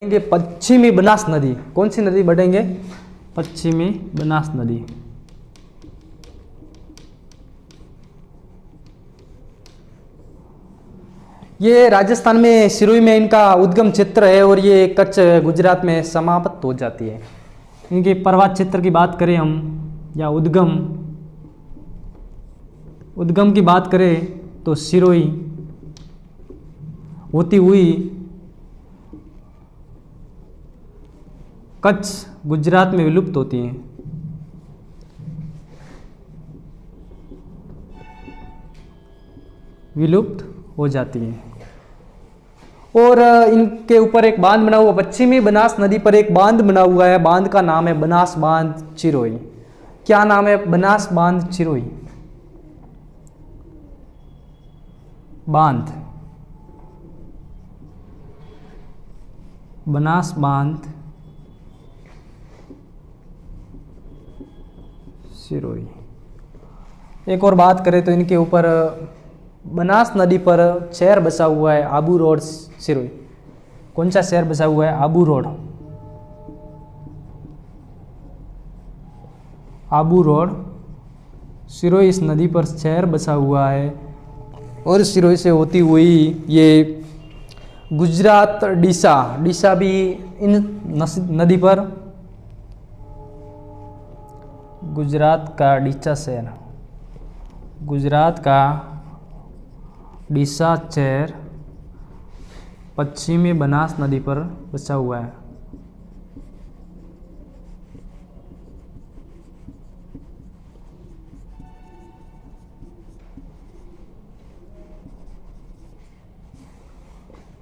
बढ़ेंगे पश्चिमी बनास नदी। कौन सी नदी बढ़ेंगे? पश्चिमी बनास नदी। ये राजस्थान में सिरोही में इनका उद्गम क्षेत्र है और ये कच्छ गुजरात में समाप्त हो जाती है। इनके प्रवास क्षेत्र की बात करें हम या उद्गम की बात करें तो सिरोही होती हुई कच्छ गुजरात में विलुप्त होती हैं। विलुप्त हो जाती हैं। और इनके ऊपर एक बांध बना हुआ, पश्चिमी बनास नदी पर एक बांध बना हुआ है। बांध का नाम है बनास बांध चिरोई। क्या नाम है? बनास बांध चिरोई बांध। बनास बांध सिरोही। एक और बात करें तो इनके ऊपर बनास नदी पर शहर बसा हुआ है आबू रोड सिरोही। कौन सा शहर बसा हुआ है? आबू रोड। आबू रोड सिरोही इस नदी पर शहर बसा हुआ है और सिरोही से होती हुई ये गुजरात डीसा भी इन नदी पर, गुजरात का डीसा शहर, गुजरात का डीसा शहर पश्चिमी बनास नदी पर बसा हुआ है।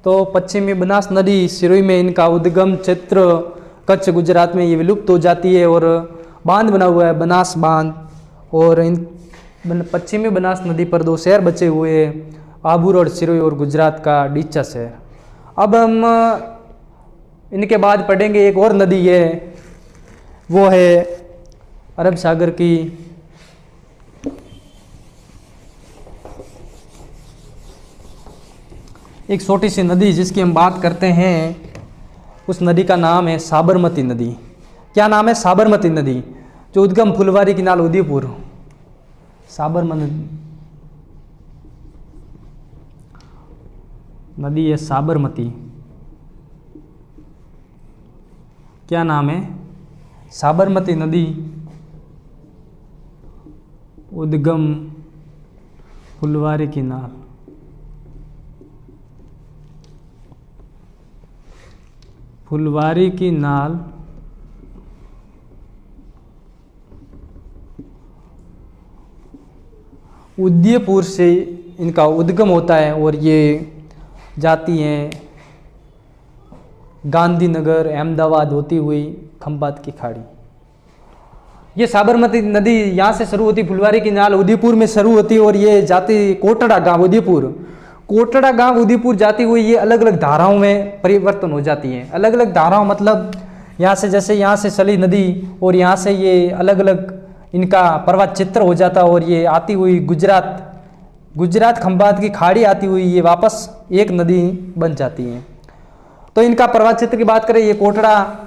तो पश्चिमी बनास नदी सिरोही में इनका उद्गम क्षेत्र कच्छ गुजरात में ये विलुप्त हो जाती है और बांध बना हुआ है बनास बांध। और इन पश्चिमी बनास नदी पर दो शहर बचे हुए हैं, आबू रोड सिरोही और गुजरात का डीसा शहर। अब हम इनके बाद पढ़ेंगे एक और नदी है, वो है अरब सागर की एक छोटी सी नदी जिसकी हम बात करते हैं। उस नदी का नाम है साबरमती नदी। क्या नाम है? साबरमती नदी, जो उद्गम फुलवारी किनाल उदयपुर। साबरमती नदी है साबरमती। क्या नाम है? साबरमती नदी उद्गम फुलवारी किनाल। फुलवारी की नाल उदयपुर से इनका उद्गम होता है और ये जाती हैं गांधीनगर अहमदाबाद होती हुई खंभात की खाड़ी। ये साबरमती नदी यहाँ से शुरू होती, फुलवारी की नाल उदयपुर में शुरू होती और ये जाती कोटड़ा गांव उदयपुर। कोटड़ा गांव उदयपुर जाती हुई ये अलग अलग धाराओं में परिवर्तन हो जाती हैं। अलग अलग धाराओं मतलब यहाँ से, जैसे यहाँ से चली नदी और यहाँ से ये अलग अलग इनका प्रवाह चित्र हो जाता और ये आती हुई गुजरात खंभात की खाड़ी आती हुई ये वापस एक नदी बन जाती हैं। तो इनका प्रवाह चित्र की बात करें, ये कोटड़ा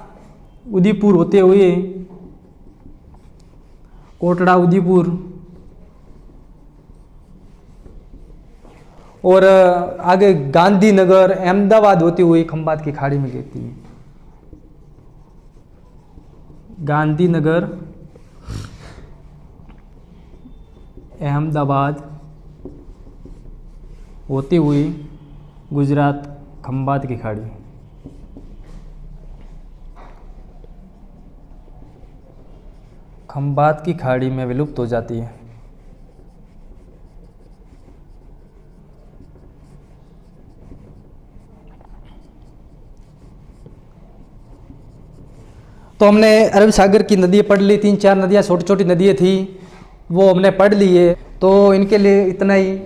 उदयपुर होते हुए, कोटड़ा उदयपुर और आगे गांधीनगर अहमदाबाद होती हुई खंभात की खाड़ी में गिरती है। गांधीनगर अहमदाबाद होती हुई गुजरात खंभात की खाड़ी। खंभात की खाड़ी में विलुप्त हो जाती है। तो हमने अरब सागर की नदियाँ पढ़ ली, 3-4 नदियाँ छोटी छोटी नदियाँ थी वो हमने पढ़ ली है। तो इनके लिए इतना ही।